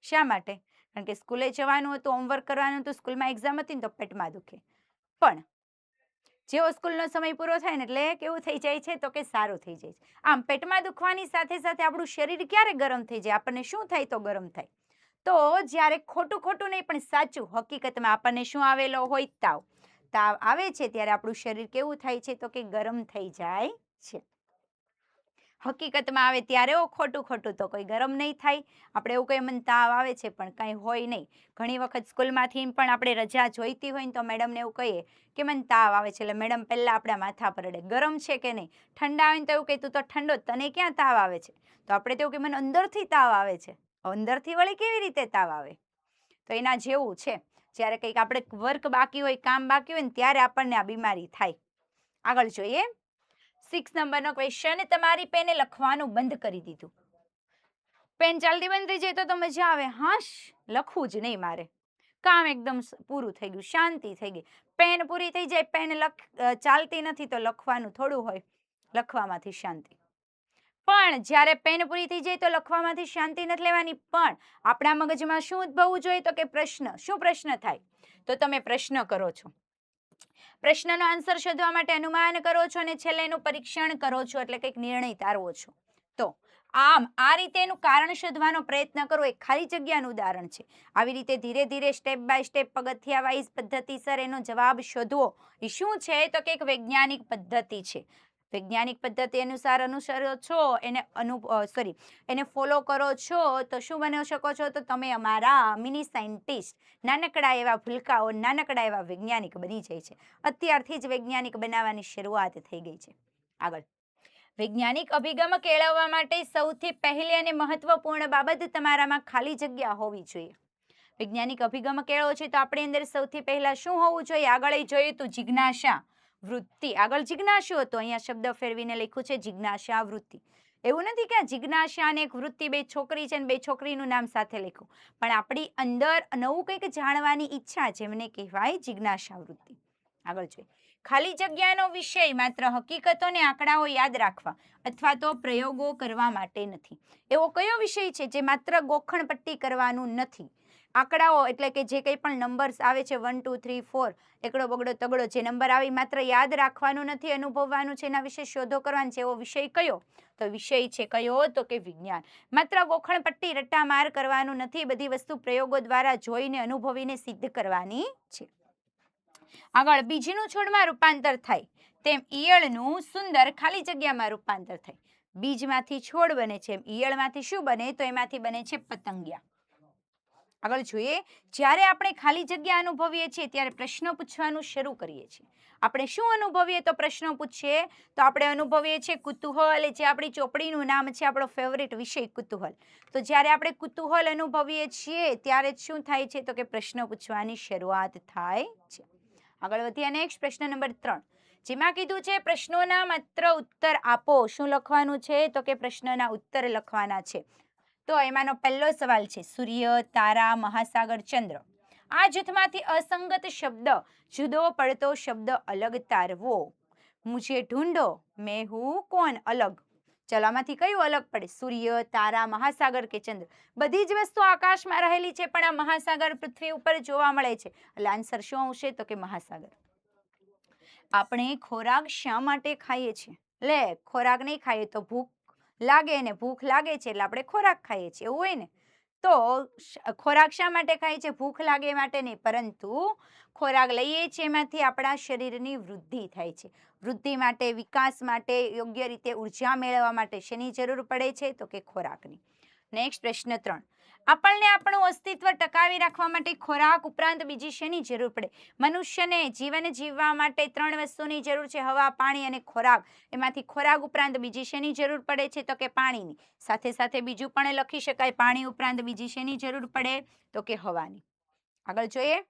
શા માટે? કારણ કે સ્કૂલે જવાનું હતું, હોમવર્ક કરવાનું હતું, સ્કૂલમાં એક્ઝામ હતી ને તો પેટમાં દુખે. પણ જેવો સ્કૂલનો સમય પૂરો થાય ને એટલે કેવું થઈ જાય છે? તો કે સારું થઈ જાય છે. આમ પેટમાં દુખવાની સાથે સાથે આપણું શરીર ક્યારે ગરમ થઈ જાય? આપણને શું થાય તો ગરમ થાય? તો જ્યારે ખોટું ખોટું નહીં પણ સાચું, હકીકતમાં આપણને શું આવેલો હોય? તાવ. તાવ આવે છે ત્યારે આપણું શરીર કેવું થાય છે? તો કે ગરમ થઈ જાય છે. હકીકતમાં આવે ત્યારે ખોટું ખોટું તો કોઈ ગરમ નહીં થાય. આપણે એવું કહીએ મને તાવ આવે છે પણ કંઈ હોય નહીં. ઘણી વખત સ્કૂલમાંથી પણ આપણે રજા જોઈતી હોય ને તો મેડમને એવું કહીએ કે મને તાવ આવે છે, એટલે મેડમ પહેલાં આપણા માથા પર અડે, ગરમ છે કે નહીં? ઠંડા આવે ને તો એવું કહે તું તો ઠંડો, તને ક્યાં તાવ આવે છે? તો આપણે તો એવું કે મને અંદરથી તાવ આવે છે. અંદરથી વળી કેવી રીતે તાવ આવે? તો એના જેવું છે. જ્યારે કંઈક આપણે વર્ક બાકી હોય, કામ બાકી હોય ને ત્યારે આપણને આ બીમારી થાય. આગળ જોઈએ. 6 નંબરનો ક્વેશ્ચન, તમારી પેને લખવાનું બંધ કરી દીધું. પેન ચાલતી બંધ થઈ જાય તો મજા આવે, હાશ લખવું જ નહીં મારે, કામ એકદમ પૂરું થઈ ગયું, શાંતિ થઈ ગઈ. પેન પૂરી થઈ જાય, પેન ચાલતી નથી તો લખવાનું થોડું હોય, લખવામાંથી શાંતિ. પણ જ્યારે પેન પૂરી થઈ જાય તો લખવામાંથી શાંતિ નથી લેવાની, પણ આપણા મગજમાં શું ઉદ્ભવવું જોઈએ? તો કે પ્રશ્ન. શું પ્રશ્ન થાય? તો તમે પ્રશ્ન કરો છો, પ્રશ્નનો આન્સર શોધવા માટે અનુમાન કરો છો અને છેલ્લે એનું પરીક્ષણ કરો છો, એટલે કંઈક નિર્ણય તારવો છો. તો આમ આ રીતે એનું કારણ શોધવાનો પ્રયત્ન કરો, એ ખાલી જગ્યાનું ઉદાહરણ છે. આવી રીતે ધીરે ધીરે સ્ટેપ બાય સ્ટેપ પગથિયા વાઇઝ પદ્ધતિસર એનો જવાબ શોધવો, એ શું છે? તો કે એક વૈજ્ઞાનિક પદ્ધતિ છે. વૈજ્ઞાનિક પદ્ધતિ અનુસરો છો, એને ફોલો કરો છો તો શું બની શકો છો? તો તમે અમારા મિની સાયન્ટિસ્ટ, નાનકડા એવા ભૂલકાઓ, નાનકડા એવા વૈજ્ઞાનિક બની જાય છે. અત્યારથી જ વૈજ્ઞાનિક બનાવવાની શરૂઆત થઈ ગઈ છે. આગળ, વૈજ્ઞાનિક અભિગમ કેળવવા માટે સૌથી પહેલી અને મહત્વપૂર્ણ બાબત તમારામાં ખાલી જગ્યા હોવી જોઈએ. વૈજ્ઞાનિક અભિગમ કેળવો છે તો આપણી અંદર સૌથી પહેલા શું હોવું જોઈએ? આગળ જોયું તો જિજ્ઞાસા વૃત્તિ. આગળ જિજ્ઞાસુ હતો, અહીંયા શબ્દ ફેરવીને લખ્યું છે જિજ્ઞાસા વૃત્તિ. એવું નથી કે જિજ્ઞાસા અને એક વૃત્તિ બે છોકરી છે ને બે છોકરીનું નામ સાથે લખ્યું, પણ આપણી અંદર નવું કંઈક જાણવાની ઈચ્છા છે, એમને કહેવાય જિજ્ઞાસા વૃત્તિ. આગળ જોઈએ. ખાલી જગ્યાનો વિષય માત્ર હકીકતો ને આંકડાઓ યાદ રાખવા અથવા તો પ્રયોગો કરવા માટે નથી. એવો કયો વિષય છે જે માત્ર ગોખણપટ્ટી કરવાનું નથી? આંકડાઓ એટલે કે જે કંઈ પણ નંબર્સ આવે છે 1 2 3 4, એકડો બગડો તગડો જે નંબર આવે માત્ર યાદ રાખવાનું નથી, અનુભવવાનું છે, એના વિશે શોધો કરવાનો છે. એવો વિષય કયો? તો વિષય છે કયો? તો કે વિજ્ઞાન. માત્ર ગોખણપટ્ટી રટ્ટામાર કરવાનું નથી, બધી વસ્તુ પ્રયોગો દ્વારા જોઈને અનુભવીને સિદ્ધ કરવાની છે. આગળ, બીજનું છોડમાં રૂપાંતર થાય તેમ ઈયળનું સુંદર ખાલી જગ્યામાં રૂપાંતર થાય. બીજમાંથી છોડ બને છે, ઈયળમાંથી શું બને? તો એમાંથી બને છે પતંગિયા. આગળ જોઈએ. જ્યારે આપણે ખાલી જગ્યા અનુભવીએ છીએ ત્યારે પ્રશ્નો પૂછવાનું શરૂ કરીએ છીએ. આપણે શું અનુભવીએ તો પ્રશ્નો પૂછીએ? તો આપણે અનુભવીએ છીએ કુતૂહલ, જે આપણી ચોપડીનું નામ છે, આપણો ફેવરિટ વિષય કુતૂહલ. તો જ્યારે આપણે કુતૂહલ અનુભવીએ છીએ ત્યારે શું થાય છે? તો કે પ્રશ્નો પૂછવાની શરૂઆત થાય છે. આગળ વધીએ. નેક્સ્ટ પ્રશ્ન નંબર 3. જેમાં કીધું છે પ્રશ્નોના માત્ર ઉત્તર આપો. શું લખવાનું છે? તો કે પ્રશ્નના ઉત્તર લખવાના છે. તો એમાંનો પહેલો સવાલ છે સૂર્ય, તારા, મહાસાગર, ચંદ્ર. આ જૂથમાંથી અસંગત શબ્દ, જુદો પડતો શબ્દ અલગ તારવો. મુझे ઢૂંઢો, મેં હું કોણ અલગ. ચલો આમાંથી કયું અલગ પડે? સૂર્ય, તારા, મહાસાગર કે ચંદ્ર? બધી જ વસ્તુ આકાશમાં રહેલી છે, પણ આ મહાસાગર પૃથ્વી ઉપર જોવા મળે છે, એટલે આન્સર શું આવશે? તો કે મહાસાગર. આપણે ખોરાક શા માટે ખાઈએ છીએ? લે, ખોરાક નહીં ખાઈએ તો ભૂખ લાગે, ને ભૂખ લાગે છે એટલે આપણે ખોરાક ખાઈએ છીએ, એવું હોય ને? તો ખોરાક શા માટે ખાઈએ છીએ? ભૂખ લાગે માટે નહીં, પરંતુ ખોરાક લઈએ છીએ એમાંથી આપણા શરીરની વૃદ્ધિ થાય છે. વૃદ્ધિ માટે, વિકાસ માટે, યોગ્ય રીતે ઉર્જા મેળવવા માટે શેની જરૂર પડે છે? તો કે ખોરાકની. નેક્સ્ટ પ્રશ્ન 3. આપણને આપણું અસ્તિત્વ ટકાવી રાખવા માટે ખોરાક ઉપરાંત બીજી શેની જરૂર પડે? મનુષ્યને જીવન જીવવા માટે 3 વસ્તુની જરૂર છે: હવા, પાણી અને ખોરાક. એમાંથી ખોરાક ઉપરાંત બીજી શેની જરૂર પડે છે? તો કે પાણીની. સાથે સાથે બીજું પણ લખી શકાય, પાણી ઉપરાંત બીજી શેની જરૂર પડે? તો કે હવાની. આગળ જોઈએ.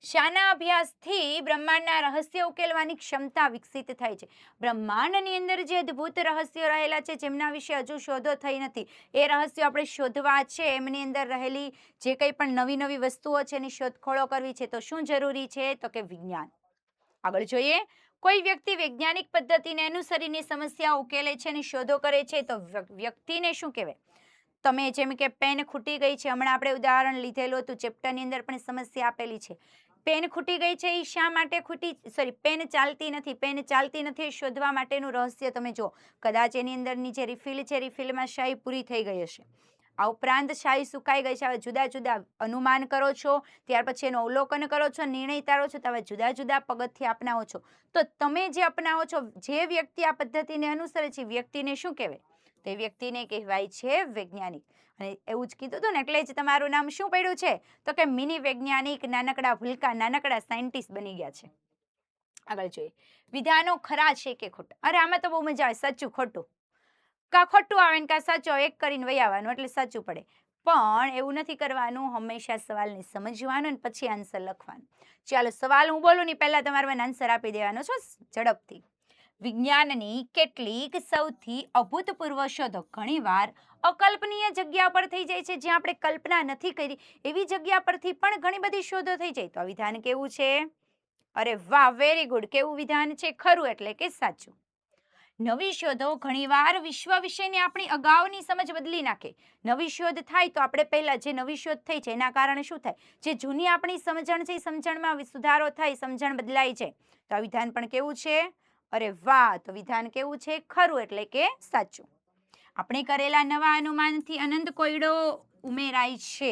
શાના અભ્યાસથી બ્રહ્માંડના રહસ્ય ઉકેલવાની ક્ષમતા વિકસિત થાય છે? બ્રહ્માંડની અંદર જે અદ્ભુત રહસ્યો રહેલા છે, જેમના વિશે હજુ શોધો થઈ નથી, એ રહસ્યો આપણે શોધવા છે. એમની અંદર રહેલી જે કંઈ પણ નવી નવી વસ્તુઓ છે એની શોધખોળો કરવી છે, તો શું જરૂરી છે? તો કે વિજ્ઞાન. આગળ જોઈએ. કોઈ વ્યક્તિ વૈજ્ઞાનિક પદ્ધતિને અનુસરીને સમસ્યા ઉકેલે છે અને શોધો કરે છે, તો વ્યક્તિને શું કહેવાય? તમે જેમ કે પેન ખૂટી ગઈ છે, હમણાં આપણે ઉદાહરણ લીધેલું હતું, ચેપ્ટરની અંદર પણ સમસ્યા આપેલી છે. પેન ખૂટી ગઈ છે, એ શા માટે ખૂટી? પેન ચાલતી નથી. પેન ચાલતી નથી શોધવા માટેનું રહસ્ય તમે જો. કદાચ એની અંદરની જે રિફિલ છે, રિફિલમાં શાહી પૂરી થઈ ગઈ હશે. આ ઉપરાંત શાહી સુકાઈ ગઈ છે. હવે જુદા જુદા અનુમાન કરો છો, ત્યાર પછી એનું અવલોકન કરો છો, નિર્ણય તારો છો, તો હવે જુદા જુદા પગથિયા અપનાવો છો. તો તમે જે અપનાવો છો, જે વ્યક્તિ આ પદ્ધતિને અનુસરે છે, વ્યક્તિને શું કહેવાય? તે વ્યક્તિને કહેવાય છે વૈજ્ઞાનિક. અને એવું જ કીધું હતું ને, એટલે જ તમારું નામ શું પડ્યું છે? તો કે મિની વૈજ્ઞાનિક, નાનકડા ભૂલકા, નાનકડા સાયન્ટિસ્ટ બની ગયા છે. આગળ જોઈએ. વિધાનો ખરા છે કે ખોટા? અરે આમાં તો બહુ મજા આવે. સાચું ખોટું, કા ખોટું આવે ને કા સાચું આવે, એક કરીને વહી આવવાનું એટલે સાચું પડે. પણ એવું નથી કરવાનું. હંમેશા સવાલને સમજવાનો અને પછી આન્સર લખવાનો. ચાલો, સવાલ હું બોલું ને પહેલા તમારે મને આન્સર આપી દેવાનો છો ઝડપથી. વિજ્ઞાનની કેટલીક સૌથી અભૂતપૂર્વ શોધો ઘણીવાર અકલ્પનીય જગ્યા પર થઈ જાય છે, જ્યાં આપણે કલ્પના નથી કરી એવી જગ્યા પરથી પણ ઘણી બધી શોધો થઈ જાય. તો આ વિધાન કેવું છે? અરે વાહ, વેરી ગુડ. કેવું વિધાન છે? ખરું એટલે કે સાચું. નવી શોધો ઘણીવાર વિશ્વ વિશેની આપણી અગાઉની સમજ બદલી નાખે. નવી શોધ થાય તો આપણે પહેલા જે નવી શોધ થઈ છે એના કારણે શું થાય? જે જૂની આપણી સમજણ છે, સમજણમાં સુધારો થાય, સમજણ બદલાઈ છે. તો આ વિધાન પણ કેવું છે? અરે વાહ. તો વિધાન કેવું છે? ખરું એટલે કે સાચું. આપણે કરેલા નવા અનુમાનથી અનંત કોયડો ઉમેરાય છે.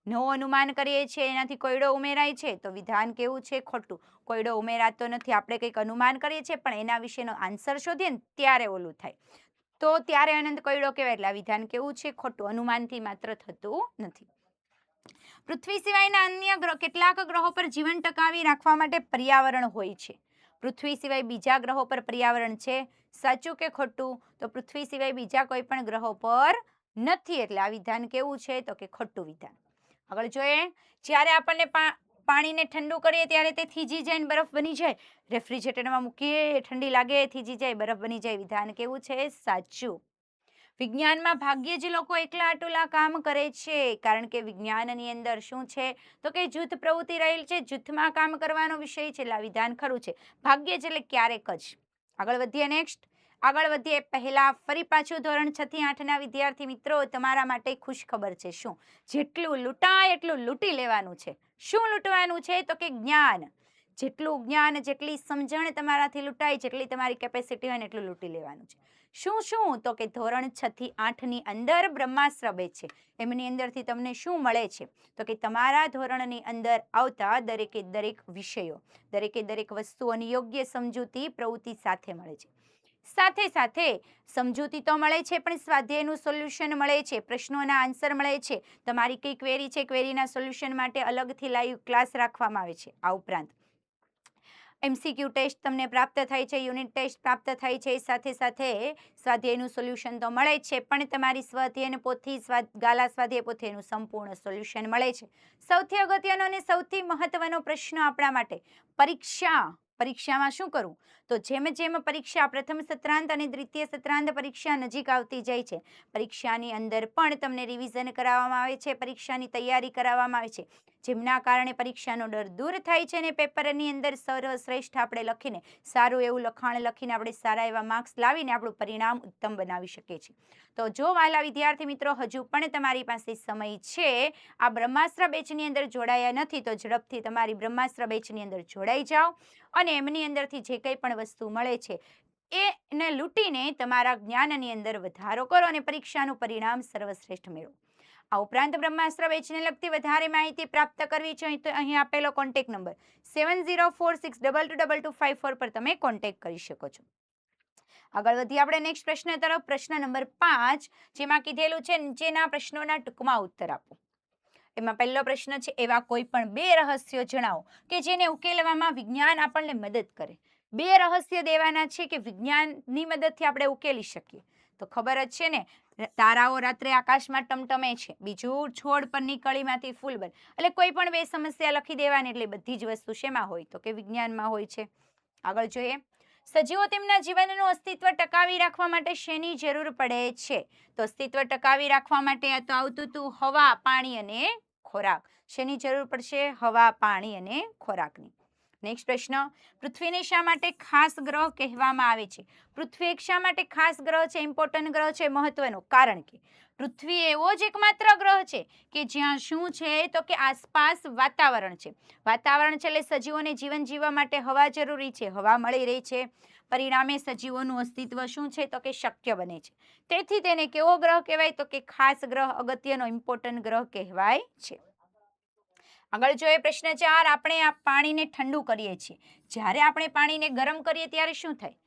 નવો અનુમાન કરીએ છીએ એનાથી કોયડો ઉમેરાય છે, તો વિધાન કેવું છે? ખોટું. કોયડો ઉમેરાતો નથી. આપણે કંઈક અનુમાન કરીએ છીએ પણ એના વિશેનો આન્સર શોધીએ ને ત્યારે ઓલું થાય, તો ત્યારે અનંત કોયડો કહેવાય. એટલે આ વિધાન કેવું છે? ખોટું. અનુમાનથી માત્ર થતું નથી. પૃથ્વી સિવાયના અન્ય કેટલાક ગ્રહો પર જીવન ટકાવી રાખવા માટે પર્યાવરણ હોય છે. પૃથ્વી સિવાય બીજા ગ્રહો પર પર્યાવરણ છે. સાચું કે ખોટું? તો પૃથ્વી સિવાય બીજા કોઈ પણ ગ્રહો પર નથી. એટલે આ વિધાન કેવું છે? તો કે ખોટું વિધાન. આગળ જોઈએ. જ્યારે આપણને પાણીને ઠંડુ કરીએ ત્યારે તે થીજી જાય ને બરફ બની જાય. રેફ્રિજરેટરમાં મૂકીએ, ઠંડી લાગે, થીજી જાય, બરફ બની જાય. વિધાન કેવું છે? સાચું. વિજ્ઞાનમાં ભાગ્યે જ લોકો એકલા આટલા કામ કરે છે, કારણ કે વિજ્ઞાનની અંદર શું છે? તો કે જૂથ પ્રવૃત્તિ રહેલ છે. જૂથમાં કામ કરવાનો વિષય છે. એટલે આ વિધાન ખરું છે. ભાગ્યે જ એટલે ક્યારેક જ. આગળ વધીએ. નેક્સ્ટ. આગળ વધીએ પહેલા ફરી પાછું ધોરણ 6 થી 8ના વિદ્યાર્થી મિત્રો, તમારા માટે ખુશ ખબર છે. શું? જેટલું લૂંટાય એટલું લૂંટી લેવાનું છે. શું લૂંટવાનું છે? તો કે જ્ઞાન. જેટલું જ્ઞાન, જેટલી સમજણ તમારાથી લૂંટાય, જેટલી તમારી કેપેસિટી હોય ને એટલું લૂંટી લેવાનું છે. શું શું? તો કે ધોરણ 6 થી 8ની અંદર બ્રહ્માસ્ત્ર બેચ છે. એમની અંદરથી તમને શું મળે છે? તો કે તમારા ધોરણની અંદર આવતા દરેકે દરેક વિષયો, દરેકે દરેક વસ્તુઓની યોગ્ય સમજૂતી પ્રવૃત્તિ સાથે મળે છે. સાથે સાથે સમજૂતી તો મળે છે, પણ સ્વાધ્યાયનું સોલ્યુશન મળે છે, પ્રશ્નોના આન્સર મળે છે. તમારી કઈ ક્વેરી છે, ક્વેરીના સોલ્યુશન માટે અલગથી લાઈવ ક્લાસ રાખવામાં આવે છે. આ ઉપરાંત MCQ ટેસ્ટ તમને પ્રાપ્ત થાય છે, યુનિટ ટેસ્ટ પ્રાપ્ત થાય છે. સાથે સાથે સ્વાધ્યાયનું સોલ્યુશન તો મળે જ છે, પણ તમારી સ્વાધ્યાયની પોથી, ગાલા સ્વાધ્યાય પોથીનું સંપૂર્ણ સોલ્યુશન મળે છે. સૌથી અગત્યનો અને સૌથી મહત્વનો પ્રશ્ન આપણા માટે, પરીક્ષા પરીક્ષામાં શું કરવું? તો જેમ જેમ પરીક્ષા પ્રથમ સત્રાંત અને દ્વિતીય સત્રાંત પરીક્ષા નજીક આવતી જાય છે, પરીક્ષાની અંદર પણ તમને રિવિઝન કરાવવામાં આવે છે, પરીક્ષાની તૈયારી કરાવવામાં આવે છે, જેમના કારણે પરીક્ષાનો ડર દૂર થાય છે અને પેપરની અંદર સર્વશ્રેષ્ઠ આપણે લખીને, સારું એવું લખાણ લખીને આપણે સારા એવા માર્ક્સ લાવીને આપણું પરિણામ ઉત્તમ બનાવી શકીએ છીએ. તો જો વહાલા વિદ્યાર્થી મિત્રો હજુ પણ તમારી પાસે સમય છે, આ બ્રહ્માસ્ત્ર બેચની અંદર જોડાયા નથી, તો ઝડપથી તમારી બ્રહ્માસ્ત્ર બેચની અંદર જોડાઈ જાઓ અને એમની અંદરથી જે કંઈ પણ વસ્તુ મળે છે એને લૂંટીને તમારા જ્ઞાનની અંદર વધારો કરો અને પરીક્ષાનું પરિણામ સર્વશ્રેષ્ઠ મેળવો. આ ઉપરાંત બ્રહ્માસ્ત્ર બેચને લગતી વધારે માહિતી પ્રાપ્ત કરવી છે તો અહીં આપેલો કોન્ટેક્ટ નંબર 7046222254 પર તમે કોન્ટેક્ટ કરી શકો છો. આગળ વધીએ આપણે નેક્સ્ટ પ્રશ્ન તરફ. પ્રશ્ન નંબર 5, જેમાં કીધેલું છે નીચેના પ્રશ્નોના ટૂંકમાં ઉત્તર આપો. એમાં પહેલો પ્રશ્ન છે, એવા કોઈ પણ 2 રહસ્યો જણાવો કે જેને ઉકેલવામાં વિજ્ઞાન આપણને મદદ કરે. 2 રહસ્ય દેવાના છે કે વિજ્ઞાનની મદદથી આપણે ઉકેલી શકીએ. તો ખબર જ છે ને, તારાઓ રાત્રે આકાશમાં ટમટમે છે, બીજું છોડ પરની કળીમાંથી ફૂલ બને. એટલે કોઈ પણ 2 સમસ્યા લખી દેવાની, એટલે બધી જ વસ્તુ શેમાં હોય? તો કે વિજ્ઞાનમાં હોય છે. આગળ જોઈએ, સજીવો તેમના જીવનનું અસ્તિત્વ ટકાવી રાખવા માટે શેની જરૂર પડે છે? તો અસ્તિત્વ ટકાવી રાખવા માટે તો આવતું હતું હવા, પાણી અને ખોરાક. શેની જરૂર પડશે? હવા, પાણી અને ખોરાકની. નેક્સ્ટ પ્રશ્ન, પૃથ્વીને શા માટે ખાસ ગ્રહ કહેવામાં આવે છે? પૃથ્વી એક શા માટે ખાસ ગ્રહ છે, ઇમ્પોર્ટન્ટ ગ્રહ છે, મહત્વનો? કારણ કે પૃથ્વી એવો જ એકમાત્ર ગ્રહ છે કે જ્યાં શું છે તો કે આસપાસ વાતાવરણ છે. વાતાવરણ છે એટલે સજીવોને જીવન જીવવા માટે હવા જરૂરી છે, હવા મળી રહી છે, પરિણામે સજીવોનું અસ્તિત્વ શું છે તો કે શક્ય બને છે. તેથી તેને કેવો ગ્રહ કહેવાય? તો કે ખાસ ગ્રહ, અગત્યનો ઇમ્પોર્ટન્ટ ગ્રહ કહેવાય છે. આગળ જોઈએ પ્રશ્ન 4, આપણે આ પાણીને ઠંડુ કરીએ છીએ. જ્યારે આપણે પાણીને ગરમ કરીએ ત્યારે શું થાય?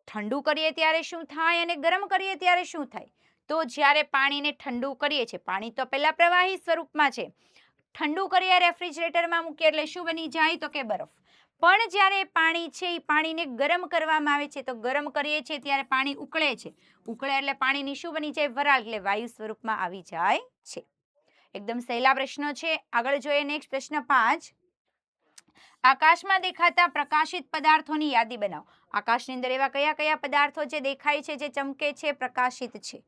ઠંડુ કરીએ ત્યારે શું થાય અને ગરમ કરીએ ત્યારે શું થાય? તો જ્યારે પાણીને ઠંડુ કરીએ છીએ, પાણી તો પહેલા પ્રવાહી સ્વરૂપમાં છે, ઠંડુ કરીએ રેફ્રિજરેટરમાં મૂકીએ એટલે શું બની જાય? તો કે બરફ. પણ જ્યારે પાણી છે એ પાણીને ગરમ કરવામાં આવે છે, તો ગરમ કરીએ છીએ ત્યારે પાણી ઉકળે છે, ઉકળે એટલે પાણીની શું બની જાય? વરાળ, એટલે વાયુ સ્વરૂપમાં આવી જાય છે. એકદમ સહેલા પ્રશ્નો છે. આગળ જોઈએ નેક્સ્ટ પ્રશ્ન 5, આકાશમાં દેખાતા પ્રકાશિત પદાર્થોની યાદી બનાવો. આકાશની અંદર એવા કયા કયા પદાર્થો જે દેખાય છે, જે ચમકે છે, પ્રકાશિત છે?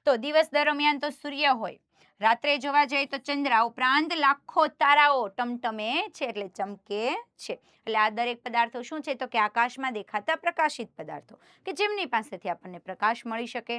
તો દિવસ દરમિયાન તો સૂર્ય હોય, રાત્રે જોવા જઈએ તો ચંદ્ર, ઉપરાંત લાખો તારાઓ ટમટમે છે એટલે ચમકે છે. એટલે આ દરેક પદાર્થો શું છે તો કે આકાશમાં દેખાતા પ્રકાશિત પદાર્થો કે જેમની પાસેથી આપણને પ્રકાશ મળી શકે.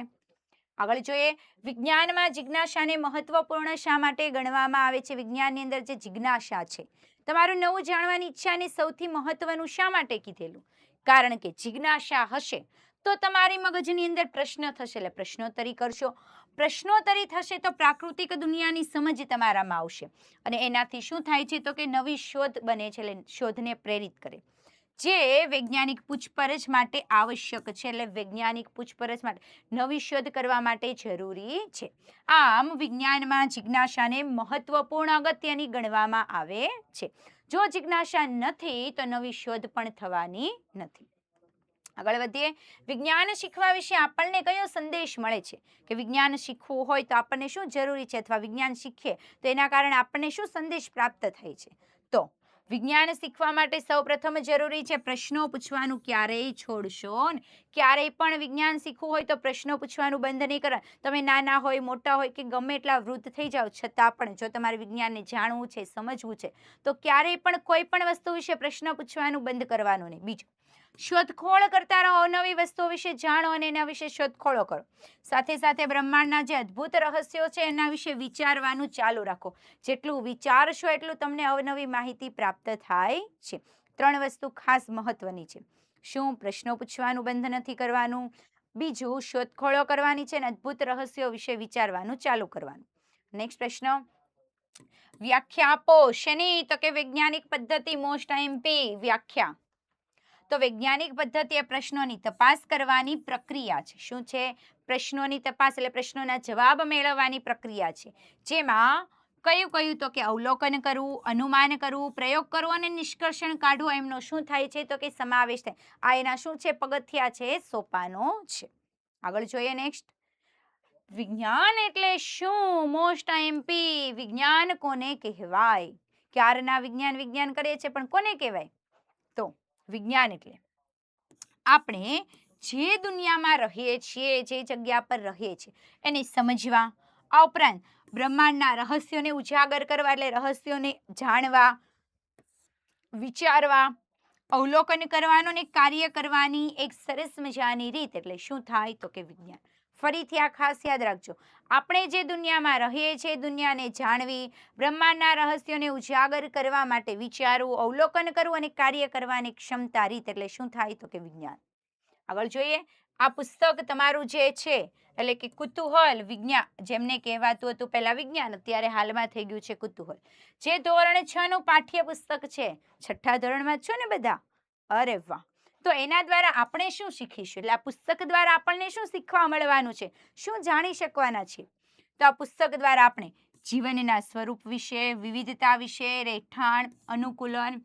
આગળ જોઈએ, વિજ્ઞાનમાં જિજ્ઞાસાને મહત્વપૂર્ણ શા માટે ગણવામાં આવે છે? વિજ્ઞાનની અંદર જે જિજ્ઞાસા છે, તમારું નવું જાણવાની ઈચ્છાને સૌથી મહત્વનું શા માટે કીધેલું? કારણ કે જિજ્ઞાસા હશે તો તમારી મગજની અંદર પ્રશ્ન થશે, એટલે પ્રશ્નોત્તરી કરશો. પ્રશ્નોત્તરી થશે તો પ્રાકૃતિક દુનિયાની સમજ તમારામાં આવશે અને એનાથી શું થાય છે તો કે નવી શોધ બને છે, એટલે શોધને પ્રેરિત કરે, જે વૈજ્ઞાનિક પૂછપરછ માટે આવશ્યક છે. એટલે વૈજ્ઞાનિક પૂછપરછ માટે, નવી શોધ કરવા માટે જરૂરી છે. આમ વિજ્ઞાનમાં જિજ્ઞાસાને મહત્વપૂર્ણ, અગત્યની ગણવામાં આવે છે. જો જિજ્ઞાસા નથી તો નવી શોધ પણ થવાની નથી. આગળ વધીએ, વિજ્ઞાન શીખવા વિશે આપણને કયો સંદેશ મળે છે? કે વિજ્ઞાન શીખવું હોય તો આપણને શું જરૂરી છે, અથવા વિજ્ઞાન શીખીએ તો એના કારણે આપણને શું સંદેશ પ્રાપ્ત થાય છે? તો વિજ્ઞાન શીખવા માટે સૌપ્રથમ જરૂરી છે પ્રશ્નો પૂછવાનું ક્યારેય છોડશો ને. ક્યારેય પણ વિજ્ઞાન શીખવું હોય તો પ્રશ્નો પૂછવાનું બંધ નહીં કરવા. તમે નાના હોય, મોટા હોય કે ગમે એટલા વૃદ્ધ થઈ જાઓ, છતાં પણ જો તમારે વિજ્ઞાનને જાણવું છે, સમજવું છે, તો ક્યારેય પણ કોઈ પણ વસ્તુ વિશે પ્રશ્ન પૂછવાનું બંધ કરવાનું નહીં. બીજું, શોધખોળ કરતા રહો, નવી વસ્તુઓ વિશે જાણો અને એના વિશે શોધખોળો કરો. સાથે સાથે બ્રહ્માંડના જે અદ્ભુત રહસ્યો છે એના વિશે વિચારવાનું ચાલુ રાખો. જેટલું વિચારશો એટલું તમને અવનવી માહિતી પ્રાપ્ત થાય છે. 3 વસ્તુ ખાસ મહત્વની છે. શું? પ્રશ્નો પૂછવાનું બંધ નથી કરવાનું, બીજું શોધખોળો કરવાની છે અને અદ્ભુત રહસ્યો વિશે વિચારવાનું ચાલુ કરવાનું. નેક્સ્ટ પ્રશ્ન, વ્યાખ્યા આપો. શેની? તો કે વૈજ્ઞાનિક પદ્ધતિ, મોસ્ટ આઈએમપી વ્યાખ્યા. તો વૈજ્ઞાનિક પદ્ધતિ એ પ્રશ્નોની તપાસ કરવાની પ્રક્રિયા છે. શું છે? પ્રશ્નોની તપાસ એટલે પ્રશ્નોના જવાબ મેળવવાની પ્રક્રિયા છે, જેમાં કયું કયું તો કે અવલોકન કરવું, અનુમાન કરવું, પ્રયોગ કરવો અને નિષ્કર્ષણ કાઢવું, એમનો શું થાય છે તો કે સમાવેશ થાય. આ એના શું છે? પગથિયા છે, સોપાનો છે. આગળ જોઈએ નેક્સ્ટ, વિજ્ઞાન એટલે શું? મોસ્ટ આઈએમપી વિજ્ઞાન કોને કહેવાય? ક્યારના વિજ્ઞાન વિજ્ઞાન કરીએ છીએ પણ કોને કહેવાય? તો વિજ્ઞાન એટલે આપણે જે દુનિયામાં રહીએ છીએ, જે જગ્યા પર રહીએ છીએ એને સમજવા, આ ઉપરાંત બ્રહ્માંડના રહસ્યોને ઉજાગર કરવા એટલે રહસ્યોને જાણવા, વિચારવા, અવલોકન કરવાનું ને કાર્ય કરવાની એક સરસ મજાની રીત એટલે શું થાય તો કે વિજ્ઞાન. ફરીથી આ ખાસ યાદ રાખજો, આપણે જે દુનિયામાં રહીએ છીએ દુનિયાને જાણવી, બ્રહ્માંડના રહસ્યોને ઉજાગર કરવા માટે વિચારવું, અવલોકન કરવું અને કાર્ય કરવાની ક્ષમતા રીત એટલે શું થાય તો કે વિજ્ઞાન. આગળ જોઈએ, આ પુસ્તક તમારું જે છે એટલે કે કુતૂહલ વિજ્ઞાન, જેમને કહેવાતું હતું પહેલા વિજ્ઞાન, અત્યારે હાલમાં થઈ ગયું છે કુતૂહલ, જે ધોરણ 6 નું પાઠ્ય પુસ્તક છે. 6ઠ્ઠા ધોરણમાં જ છો ને બધા? અરે વાહ! તો એના દ્વારા આપણે શું શીખીશું? એટલે આ પુસ્તક દ્વારા આપણને શું શીખવા મળવાનું છે, શું જાણી શકવાના છે? તો આ પુસ્તક દ્વારા આપણે જીવનના સ્વરૂપ વિશે, વિવિધતા વિશે, રહેઠાણ, અનુકૂલન,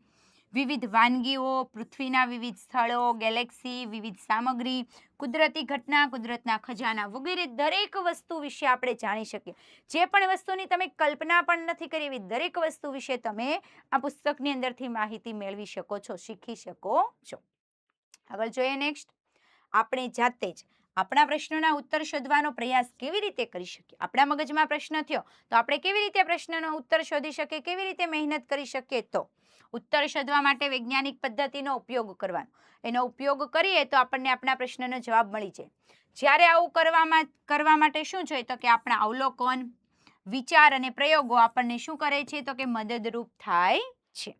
વિવિધ વાનગીઓ, પૃથ્વીના વિવિધ સ્થળો, ગેલેક્સી, વિવિધ સામગ્રી, કુદરતી ઘટના, કુદરતના ખજાના વગેરે દરેક વસ્તુ વિશે આપણે જાણી શકીએ. જે પણ વસ્તુની તમે કલ્પના પણ નથી કરી એવી દરેક વસ્તુ વિશે તમે આ પુસ્તકની અંદરથી માહિતી મેળવી શકો છો, શીખી શકો છો. આગળ જોઈએ નેક્સ્ટ, આપણે જાતે જ આપણા પ્રશ્નોના ઉત્તર શોધવાનો પ્રયાસ કેવી રીતે કરી શકીએ? આપણા મગજમાં પ્રશ્ન થયો તો આપણે કેવી રીતે પ્રશ્નનો ઉત્તર શોધી શકીએ, કેવી રીતે મહેનત કરી શકીએ? તો ઉત્તર શોધવા માટે વૈજ્ઞાનિક પદ્ધતિનો ઉપયોગ કરવાનો. એનો ઉપયોગ કરીએ તો આપણને આપણા પ્રશ્નનો જવાબ મળી જાય. જ્યારે આવું કરવા માટે શું જોઈએ તો કે આપણા અવલોકન, વિચાર અને પ્રયોગો આપણને શું કરે છે તો કે મદદરૂપ થાય છે.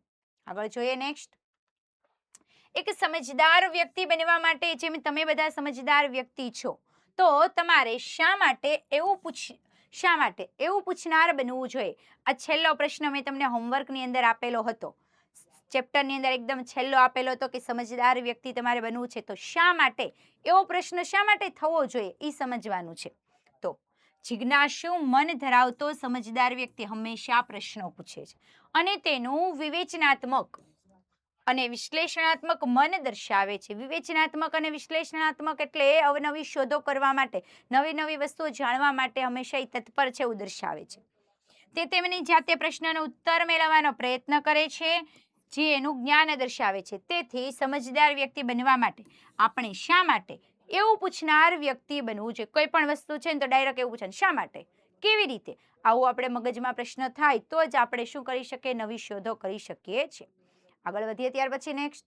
આગળ જોઈએ નેક્સ્ટ, એક સમજદાર વ્યક્તિ બનવા માટે, જેમ તમે બધા સમજદાર વ્યક્તિ છો, તો તમારે શા માટે એવું પૂછનાર બનવું જોઈએ? આ છેલ્લો પ્રશ્ન મેં તમને હોમવર્કની અંદર આપેલો હતો, ચેપ્ટરની અંદર એકદમ છેલ્લો આપેલો હતો કે સમજદાર વ્યક્તિ તમારે બનવું છે, તો શા માટે એવો પ્રશ્ન શા માટે થવો જોઈએ એ સમજવાનું છે. તો જિજ્ઞાસુ મન ધરાવતો સમજદાર વ્યક્તિ હંમેશા પ્રશ્નો પૂછે છે અને તેનું વિવેચનાત્મક અને વિશ્લેષણાત્મક મન દર્શાવે છે. વિવેચનાત્મક અને વિશ્લેષણાત્મક એટલે અવનવી શોધો કરવા માટે, નવી નવી વસ્તુઓ જાણવા માટે હંમેશા એ તત્પર છે એવું દર્શાવે છે. તે તેમની જાતે પ્રશ્નનો ઉત્તર મેળવવાનો પ્રયત્ન કરે છે, જે એનું જ્ઞાન દર્શાવે છે. તેથી સમજદાર વ્યક્તિ બનવા માટે આપણે શા માટે એવું પૂછનાર વ્યક્તિ બનવું જોઈએ? કોઈ પણ વસ્તુ છે ને તો ડાયરેક્ટ એવું પૂછે શા માટે, કેવી રીતે, આવું આપણે મગજમાં પ્રશ્ન થાય તો જ આપણે શું કરી શકીએ? નવી શોધો કરી શકીએ છીએ. આગળ વધીએ ત્યાર પછી નેક્સ્ટ,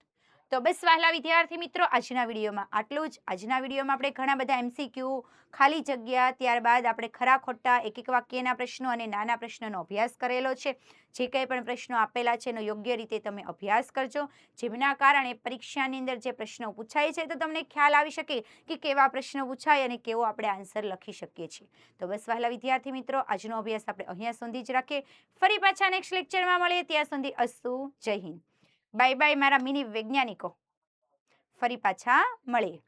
તો બસ વહાલા વિદ્યાર્થી મિત્રો, આજના વિડીયોમાં આટલું જ. આજના વિડીયોમાં આપણે ઘણા બધા એમસીક્યુ, ખાલી જગ્યા, ત્યારબાદ આપણે ખરા ખોટા, એક એક વાક્યના પ્રશ્નો અને નાના પ્રશ્નોનો અભ્યાસ કરેલો છે. જે કંઈ પણ પ્રશ્નો આપેલા છે એનો યોગ્ય રીતે તમે અભ્યાસ કરજો, જેમના કારણે પરીક્ષાની અંદર જે પ્રશ્નો પૂછાય છે તો તમને ખ્યાલ આવી શકે કે કેવા પ્રશ્નો પૂછાય અને કેવો આપણે આન્સર લખી શકીએ છીએ. તો બસ વહાલા વિદ્યાર્થી મિત્રો, આજનો અભ્યાસ આપણે અહીંયા સુધી જ રાખીએ. ફરી પાછા નેક્સ્ટ લેક્ચરમાં મળીએ. ત્યાં સુધી અસ્તુ, જય હિન્દ, બાય બાય મારા મિની વૈજ્ઞાનિકો. ફરી પાછા મળીએ.